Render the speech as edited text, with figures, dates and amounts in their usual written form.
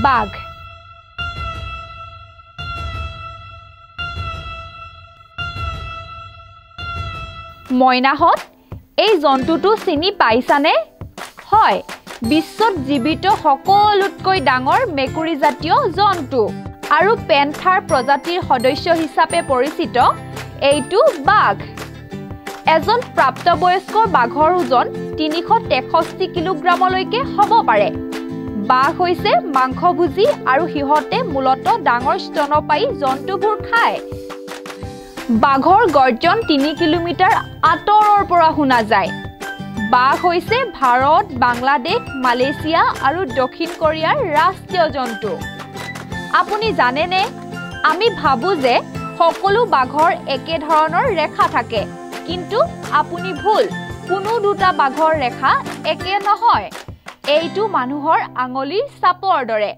বাঘ। মইনাহঁত, এই জন্তুটো চিনি পাইছানে? হয়, বিশ্বত জীৱিত সকলোতকৈ ডাঙৰ মেকুৰী জাতীয় জন্তু আৰু পেন্থাৰ প্ৰজাতিৰ সদস্য হিচাপে পৰিচিত এইটো বাঘ। এজন প্ৰাপ্তবয়স্ক বাঘৰ ওজন 363 কিলোগ্ৰামলৈকে হ'ব পাৰে। বাঘ হৈছে মাংসভোজী আৰু সিহঁতে মূলতঃ ডাঙৰ স্তনপায়ী জন্তুবোৰ খায়। বাঘৰ গৰ্জন 3 কিলোমিটাৰ আঁতৰৰ পৰা শুনা যায়। বাঘ হৈছে ভাৰত, বাংলাদেশ, মালয়েছিয়া আৰু দক্ষিণ কোৰিয়াৰ ৰাষ্ট্ৰীয় জন্তু। আপুনি জানেনে, আমি ভাবো যে সকলো বাঘৰ একে ধৰণৰ ৰেখা থাকে, কিন্তু আপুনি ভুল। কোনো দুটা বাঘৰ ৰেখা একে নহয়। এইটো মানুহৰ আঙুলিৰ ছাপৰ দৰে।